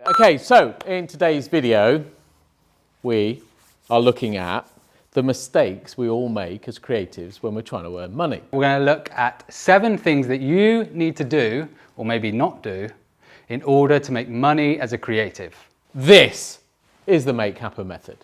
Okay, so in today's video, we are looking at the mistakes we all make as creatives when we're trying to earn money. We're going to look at 7 things that you need to do, or maybe not do, in order to make money as a creative. This is the Make Happen method.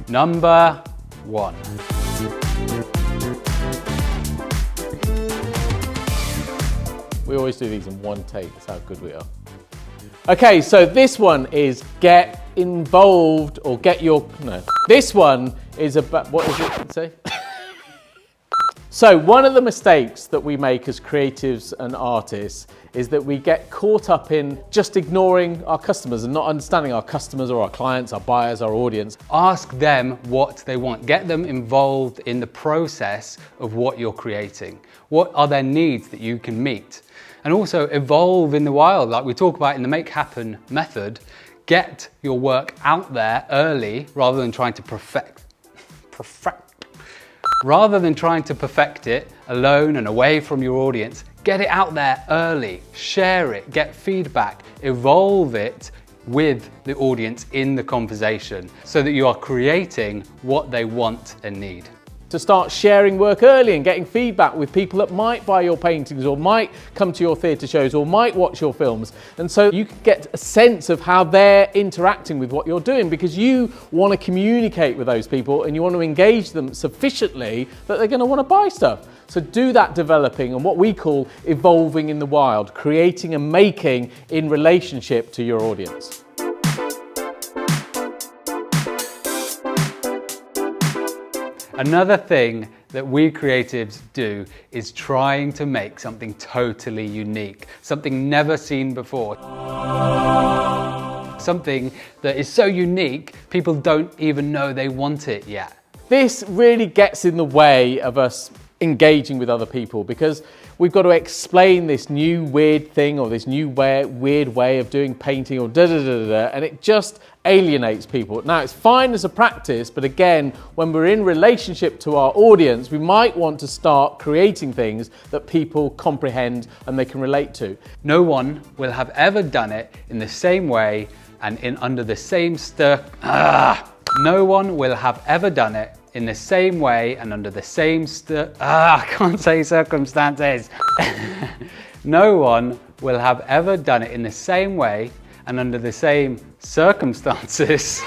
Number 1. We always do these in one take, that's how good we are. Okay, so this one is get involved or get your, no. This one is about, what is it say? So one of the mistakes that we make as creatives and artists is that we get caught up in just ignoring our customers and not understanding our customers or our clients, our buyers, our audience. Ask them what they want. Get them involved in the process of what you're creating. What are their needs that you can meet? And also evolve in the wild, like we talk about in the Make Happen method. Get your work out there early rather than trying to perfect it alone and away from your audience. Get it out there early, share it, get feedback, evolve it with the audience in the conversation so that you are creating what they want and need. To start sharing work early and getting feedback with people that might buy your paintings or might come to your theatre shows or might watch your films. And so you can get a sense of how they're interacting with what you're doing, because you want to communicate with those people and you want to engage them sufficiently that they're going to want to buy stuff. So do that developing and what we call evolving in the wild, creating and making in relationship to your audience. Another thing that we creatives do is trying to make something totally unique, something never seen before. Something that is so unique, people don't even know they want it yet. This really gets in the way of us engaging with other people because we've got to explain this new weird thing or this new weird way of doing painting or and it just alienates people. Now it's fine as a practice, but again, when we're in relationship to our audience, we might want to start creating things that people comprehend and they can relate to. No one will have ever done it in the same way and under the same No one will have ever done it in the same way and under the same I can't say circumstances. No one will have ever done it in the same way and under the same circumstances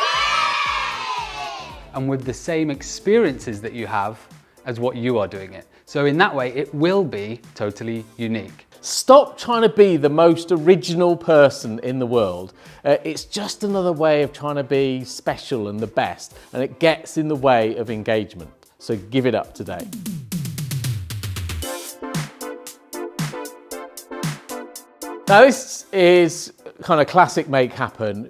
and with the same experiences that you have as what you are doing it. So in that way, it will be totally unique. Stop trying to be the most original person in the world. It's just another way of trying to be special and the best, and it gets in the way of engagement. So give it up today. Now this is kind of classic Make Happen.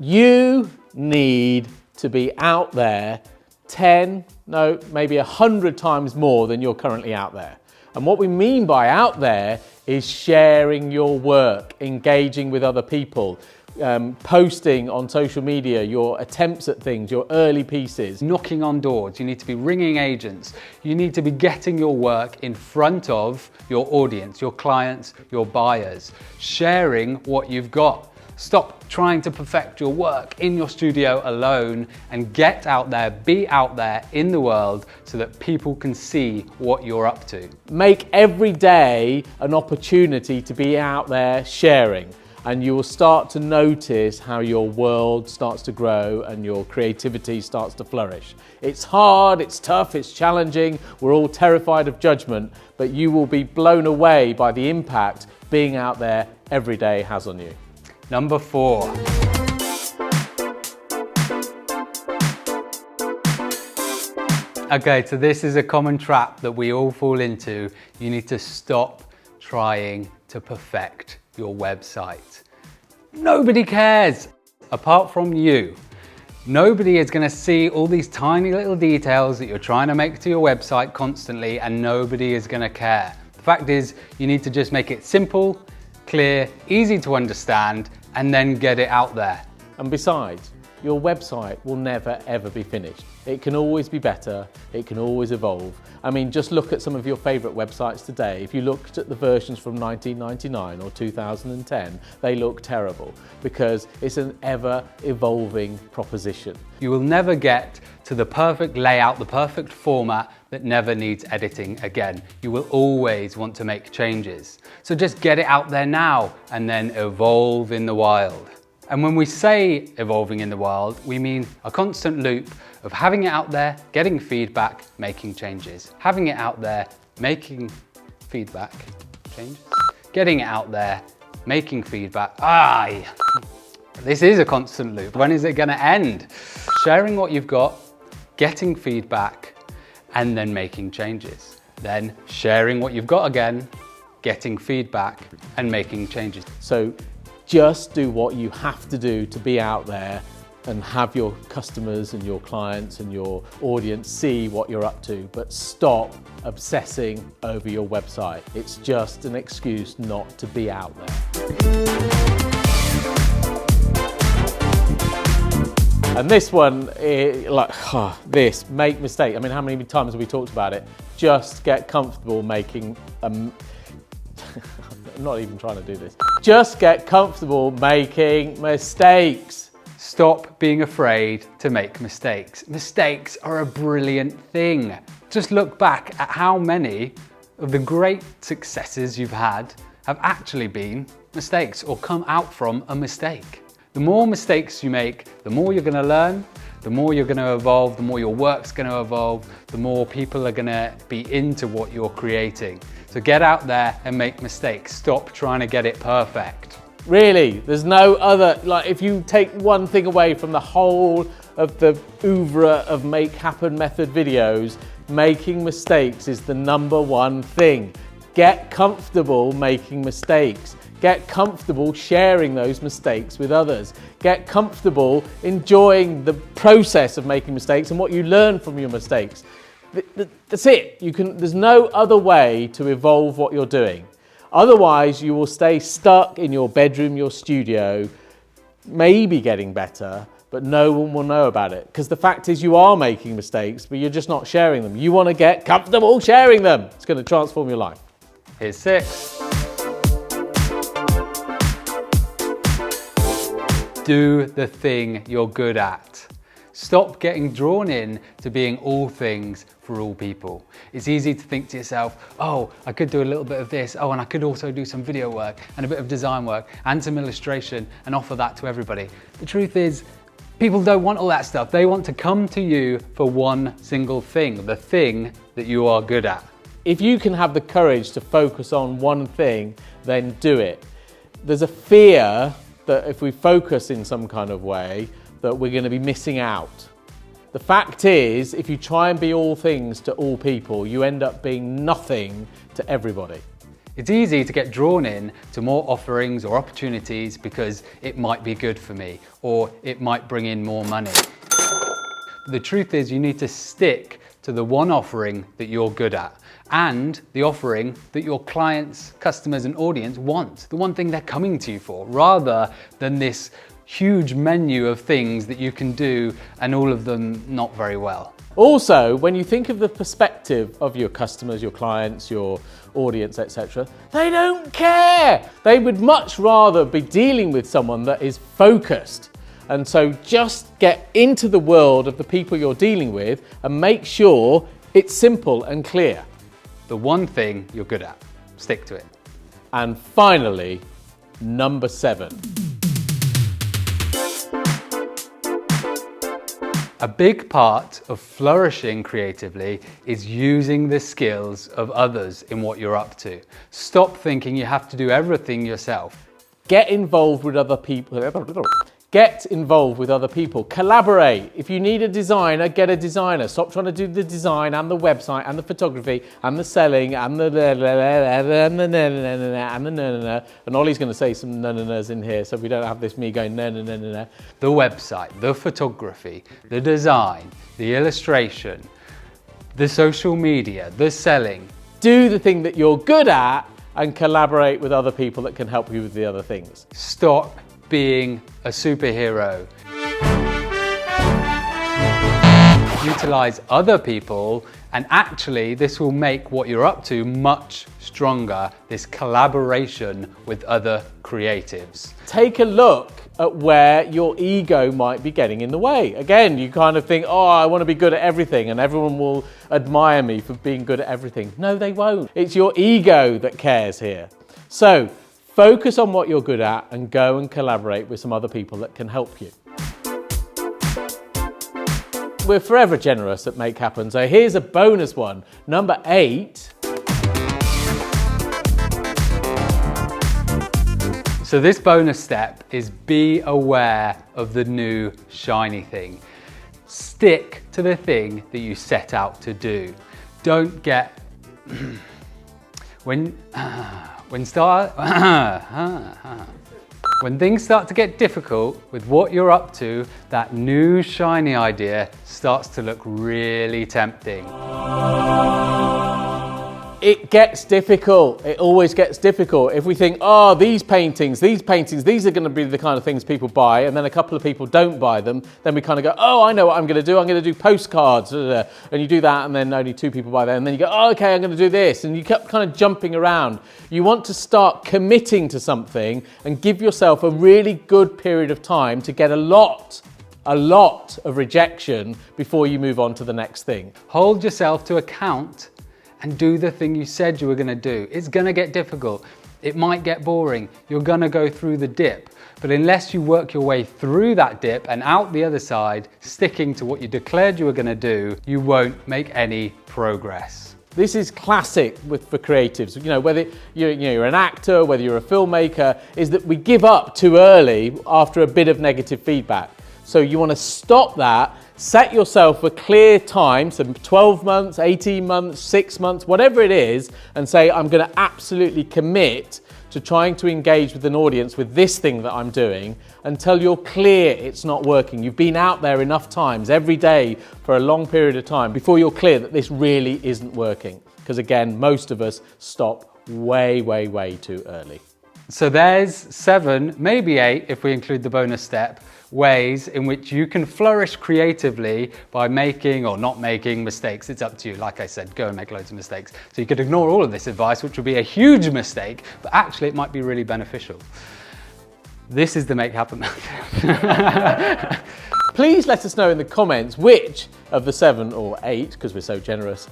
You need to be out there 10, no, maybe 100 times more than you're currently out there. And what we mean by out there is sharing your work, engaging with other people, posting on social media your attempts at things, your early pieces. Knocking on doors, you need to be ringing agents. You need to be getting your work in front of your audience, your clients, your buyers, sharing what you've got. Stop trying to perfect your work in your studio alone and get out there, be out there in the world so that people can see what you're up to. Make every day an opportunity to be out there sharing, and you will start to notice how your world starts to grow and your creativity starts to flourish. It's hard, it's tough, it's challenging, we're all terrified of judgment, but you will be blown away by the impact being out there every day has on you. Number 4. Okay, so this is a common trap that we all fall into. You need to stop trying to perfect your website. Nobody cares apart from you. Nobody is going to see all these tiny little details that you're trying to make to your website constantly, and nobody is going to care. The fact is, you need to just make it simple, clear, easy to understand, and then get it out there. And besides, your website will never ever be finished. It can always be better, it can always evolve. I mean, just look at some of your favourite websites today. If you looked at the versions from 1999 or 2010, they look terrible because it's an ever evolving proposition. You will never get to the perfect layout, the perfect format that never needs editing again. You will always want to make changes. So just get it out there now and then evolve in the wild. And when we say evolving in the wild, we mean a constant loop of having it out there, getting feedback, making changes. Having it out there, making feedback, changes. Getting it out there, making feedback. This is a constant loop. When is it gonna end? Sharing what you've got, getting feedback, and then making changes. Then sharing what you've got again, getting feedback, and making changes. So just do what you have to do to be out there and have your customers and your clients and your audience see what you're up to, but stop obsessing over your website. It's just an excuse not to be out there. And this one, this, make mistake. I mean, how many times have we talked about it? Just get comfortable making, I'm not even trying to do this. Just get comfortable making mistakes. Stop being afraid to make mistakes. Mistakes are a brilliant thing. Just look back at how many of the great successes you've had have actually been mistakes or come out from a mistake. The more mistakes you make, the more you're gonna learn, the more you're gonna evolve, the more your work's gonna evolve, the more people are gonna be into what you're creating. So get out there and make mistakes. Stop trying to get it perfect. Really, there's no other, like if you take one thing away from the whole of the oeuvre of Make Happen Method videos, making mistakes is the #1 thing. Get comfortable making mistakes. Get comfortable sharing those mistakes with others. Get comfortable enjoying the process of making mistakes and what you learn from your mistakes. That's it. There's no other way to evolve what you're doing. Otherwise, you will stay stuck in your bedroom, your studio, maybe getting better, but no one will know about it. Because the fact is you are making mistakes, but you're just not sharing them. You want to get comfortable sharing them. It's going to transform your life. Here's 6. Do the thing you're good at. Stop getting drawn in to being all things for all people. It's easy to think to yourself, oh, I could do a little bit of this. Oh, and I could also do some video work and a bit of design work and some illustration and offer that to everybody. The truth is, people don't want all that stuff. They want to come to you for one single thing, the thing that you are good at. If you can have the courage to focus on one thing, then do it. There's a fear that if we focus in some kind of way, that we're going to be missing out. The fact is, if you try and be all things to all people, you end up being nothing to everybody. It's easy to get drawn in to more offerings or opportunities because it might be good for me or it might bring in more money. The truth is you need to stick to the one offering that you're good at and the offering that your clients, customers and audience want, the one thing they're coming to you for, rather than this huge menu of things that you can do and all of them not very well. Also, when you think of the perspective of your customers, your clients, your audience, etc., they don't care. They would much rather be dealing with someone that is focused. And so just get into the world of the people you're dealing with and make sure it's simple and clear. The one thing you're good at, stick to it. And finally, #7. A big part of flourishing creatively is using the skills of others in what you're up to. Stop thinking you have to do everything yourself. Get involved with other people. Get involved with other people. Collaborate. If you need a designer, get a designer. Stop trying to do the design and the website and the photography and the selling and the and Ollie's going to say some na-na-nas in here so we don't have this me going na-na-na-na-na. The website, the photography, the design, the illustration, the social media, the selling. Do the thing that you're good at and collaborate with other people that can help you with the other things. Stop being a superhero. utilize other people, and actually this will make what you're up to much stronger, this collaboration with other creatives. Take a look at where your ego might be getting in the way. Again, you kind of think, oh, I want to be good at everything and everyone will admire me for being good at everything. No, they won't. It's your ego that cares here. So focus on what you're good at and go and collaborate with some other people that can help you. We're forever generous at Make Happen, so here's a bonus one. Number 8. So this bonus step is be aware of the new shiny thing. Stick to the thing that you set out to do. Don't get when things start to get difficult with what you're up to, that new shiny idea starts to look really tempting. It gets difficult. It always gets difficult. If we think, oh, these paintings, these are going to be the kind of things people buy, and then a couple of people don't buy them, then we kind of go, oh, I know what I'm going to do. I'm going to do postcards, and you do that, and then only 2 people buy them, and then you go, oh, okay, I'm going to do this, and you keep kind of jumping around. You want to start committing to something and give yourself a really good period of time to get a lot of rejection before you move on to the next thing. Hold yourself to account and do the thing you said you were going to do. It's going to get difficult. It might get boring. You're going to go through the dip. But unless you work your way through that dip and out the other side, sticking to what you declared you were going to do, you won't make any progress. This is classic for creatives. You know, whether you're an actor, whether you're a filmmaker, is that we give up too early after a bit of negative feedback. So you want to stop that. Set yourself a clear time, some 12 months, 18 months, 6 months, whatever it is, and say, I'm going to absolutely commit to trying to engage with an audience with this thing that I'm doing until you're clear it's not working. You've been out there enough times, every day for a long period of time, before you're clear that this really isn't working. Because again, most of us stop way, way, way too early. So there's 7, maybe 8 if we include the bonus step, ways in which you can flourish creatively by making or not making mistakes. It's up to you. Like I said, go and make loads of mistakes. So you could ignore all of this advice, which would be a huge mistake, but actually it might be really beneficial. This is the Make Happen method. Please let us know in the comments which of the 7 or 8, because we're so generous,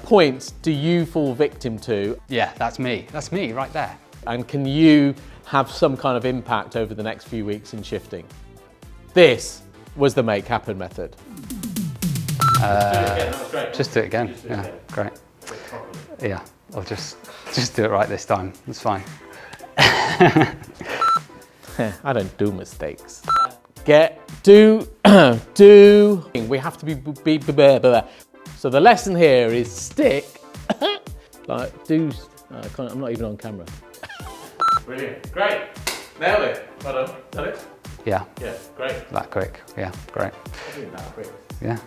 points do you fall victim to? Yeah, that's me. That's me right there. And can you have some kind of impact over the next few weeks in shifting? This was the Make Happen method. Just do it again. Yeah, great. Yeah, I'll just do it right this time. It's fine. I don't do mistakes. Do. We have to be. So the lesson here is stick. Like do. I'm not even on camera. Brilliant. Great. Nailed it. Well done. Done it? Yeah. Yeah, great. That quick. Yeah, great. I think that quick. Yeah.